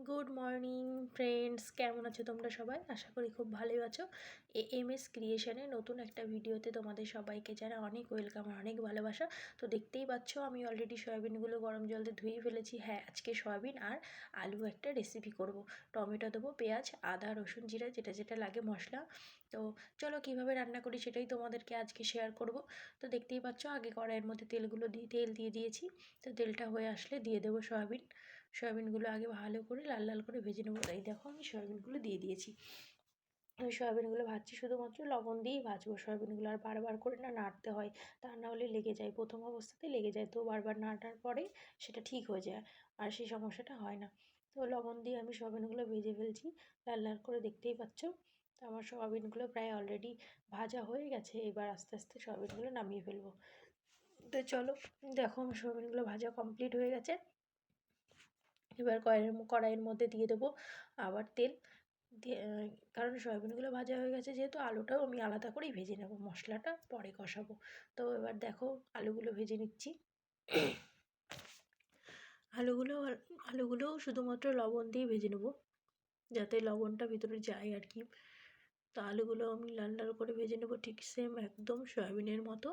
Good morning friends, কেমন আছো তোমরা সবাই? আশা করি খুব ভালোই আছো। এএমএস ক্রিয়েশনে নতুন একটা ভিডিওতে তোমাদের সবাইকে যারা অনেক ওয়েলকাম আর অনেক ভালোবাসা। তো দেখতেই পাচ্ছ আমি অলরেডি সয়াবিনগুলো গরম জলে ধুয়ে ফেলেছি। হ্যাঁ, আজকে সয়াবিন আর আলু একটা রেসিপি করব। টমেটো দেবো, পেঁয়াজ, আদা, রসুন, জিরা, যেটা যেটা লাগে মশলা। তো চলো কীভাবে রান্না করি সেটাই তোমাদেরকে আজকে শেয়ার করব। তো দেখতেই পাচ্ছ আগে কড়াইয়ের মধ্যে তেল দিয়ে দিয়েছি। তো তেলটা হয়ে আসলে দিয়ে দেবো সয়াবিনগুলো আগে ভালো করে লাল লাল করে ভেজে নেবো। এই দেখো আমি সয়াবিনগুলো দিয়ে দিয়েছি। ওই সয়াবিনগুলো ভাজছি শুধুমাত্র লবণ দিয়েই ভাজবো সয়াবিনগুলো, আর বারবার করে নাড়তে হয়, তা না হলে লেগে যায়, প্রথম অবস্থাতেই লেগে যায়। তো বারবার নাড়ার পরে সেটা ঠিক হয়ে যায় আর সেই সমস্যাটা হয় না। তো লবণ দিয়ে আমি সয়াবিনগুলো ভেজে ফেলছি লাল লাল করে, দেখতেই পাচ্ছ। তো আমার সয়াবিনগুলো প্রায় অলরেডি ভাজা হয়ে গেছে। এবার আস্তে আস্তে সয়াবিনগুলো নামিয়ে ফেলবো। তো চলো দেখো আমার সয়াবিনগুলো ভাজা কমপ্লিট হয়ে গেছে। এবার কড়াইয়ের মধ্যে দিয়ে দেবো আবার তেল দিয়ে, কারণ সয়াবিনগুলো ভাজা হয়ে গেছে যেহেতু, আলুটাও আমি আলাদা করেই ভেজে নেব, মশলাটা পরে কষাবো। তো এবার দেখো আলুগুলো ভেজে নিচ্ছি। আলুগুলোও শুধুমাত্র লবণ দিয়ে ভেজে নেব, যাতে লবণটা ভিতরে যায় আর কি। তো আলুগুলো আমি লাল লাল করে ভেজে নেব, ঠিক সেম একদম সয়াবিনের মতো।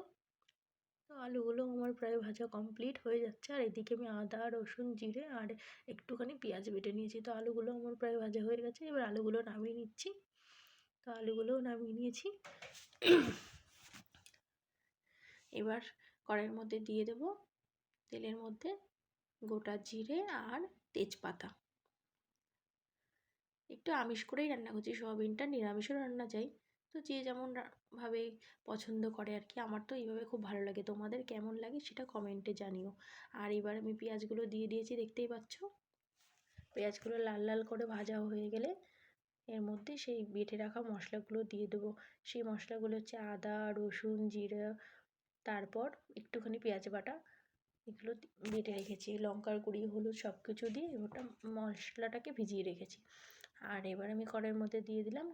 তো আলুগুলো আমার প্রায় ভাজা কমপ্লিট হয়ে যাচ্ছে, আর এদিকে আমি আদা, রসুন, জিরে আর একটুখানি পেঁয়াজ বেটে নিয়েছি। তো আলুগুলো আমার প্রায় ভাজা হয়ে গেছে। এবার আলুগুলো নামিয়ে নিচ্ছি। তো আলুগুলোও নামিয়ে নিয়েছি। এবার কড়াইয়ের মধ্যে দিয়ে দেব তেলের মধ্যে গোটা জিরে আর তেজপাতা। একটু আমিষ করেই রান্না করছি, সয়াবিনটা নিরামিষও রান্না চাই, তো যে যেমন ভাবে পছন্দ করে আর কি। আমার তো এইভাবে খুব ভালো লাগে, তোমাদের কেমন লাগে সেটা কমেন্টে জানিও। আর এবার আমি পেঁয়াজগুলো দিয়ে দিয়েছি, দেখতেই পাচ্ছ। পেঁয়াজগুলো লাল লাল করে ভাজা হয়ে গেলে এর মধ্যে সেই বেটে রাখা মশলাগুলো দিয়ে দেবো। সেই মশলাগুলো হচ্ছে আদা, রসুন, জিরা, তারপর একটুখানি পেঁয়াজ বাটা, এগুলো বেটে রেখেছি, লঙ্কার গুঁড়ি, হলুদ সব কিছু দিয়ে ওটা মশলাটাকে ভিজিয়ে রেখেছি। আর এবার আমি কড়াইয়ের মধ্যে দিয়ে দিলাম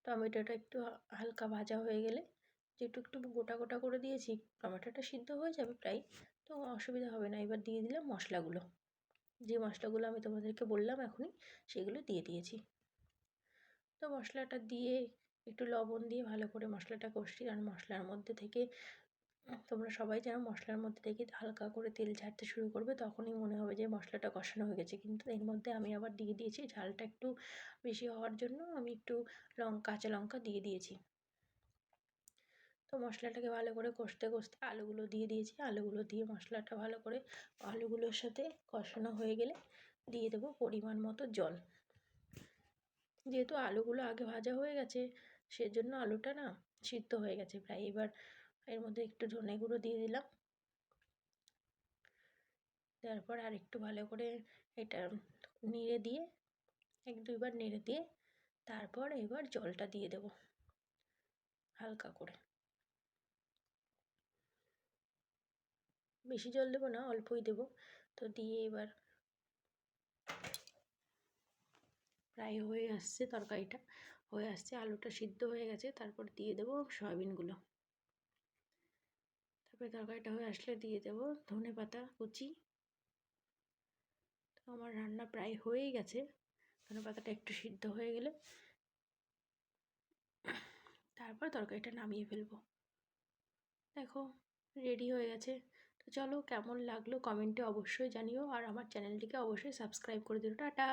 টমেটোটা একটু হালকা ভাজা হয়ে গেলে, যেটু একটু গোটা গোটা করে দিয়েছি, টমেটোটা সিদ্ধ হয়ে যাবে প্রায়, তো অসুবিধা হবে না। এবার দিয়ে দিলাম মশলাগুলো, যে মশলাগুলো আমি তোমাদেরকে বললাম এখনই, সেগুলো দিয়ে দিয়েছি। তো মশলাটা দিয়ে একটু লবণ দিয়ে ভালো করে মশলাটা কষছি, কারণ মশলার মধ্যে থেকে তোমরা সবাই জানো মশলার মধ্যে থেকে হালকা করে তেল ছাড়তে শুরু করবে, তখনই মনে হবে যে মশলাটা কষানো হয়ে গেছে। কিন্তু এর মধ্যে আমি আবার দিয়ে দিয়েছি, ঝালটা একটু বেশি হওয়ার জন্য আমি একটু কাঁচা লঙ্কা দিয়ে দিয়েছি। তো মশলাটাকে ভালো করে কষতে কষতে আলুগুলো দিয়ে দিয়েছি। আলুগুলো দিয়ে মশলাটা ভালো করে আলুগুলোর সাথে কষানো হয়ে গেলে দিয়ে দেবো পরিমাণ মতো জল। যেহেতু আলুগুলো আগে ভাজা হয়ে গেছে, সেজন্য আলুটা না সিদ্ধ হয়ে গেছে প্রায়। এবার এর মধ্যে একটু ধনে গুঁড়ো দিয়ে দিলাম। তারপর আর একটু ভালো করে এটা নেড়ে দিয়ে, এক দুইবার নেড়ে দিয়ে তারপর এবার জলটা দিয়ে দেব হালকা করে। বেশি জল দেবো না, অল্পই দেবো। তো দিয়ে এবার প্রায় হয়ে আসছে, তরকারিটা হয়ে আসছে, আলুটা সিদ্ধ হয়ে গেছে। তারপর দিয়ে দেবো সয়াবিনগুলো। তারপরে তরকারিটা হয়ে আসলে দিয়ে দেবো ধনেপাতা কুচি। তো আমার রান্না প্রায় হয়েই গেছে, ধনেপাতাটা একটু সিদ্ধ হয়ে গেলে তারপর তরকারিটা নামিয়ে ফেলবো। দেখো রেডি হয়ে গেছে। তো চলো কেমন লাগলো কমেন্টে অবশ্যই জানিও, আর আমার চ্যানেলটিকে অবশ্যই সাবস্ক্রাইব করে দিও। টাটা।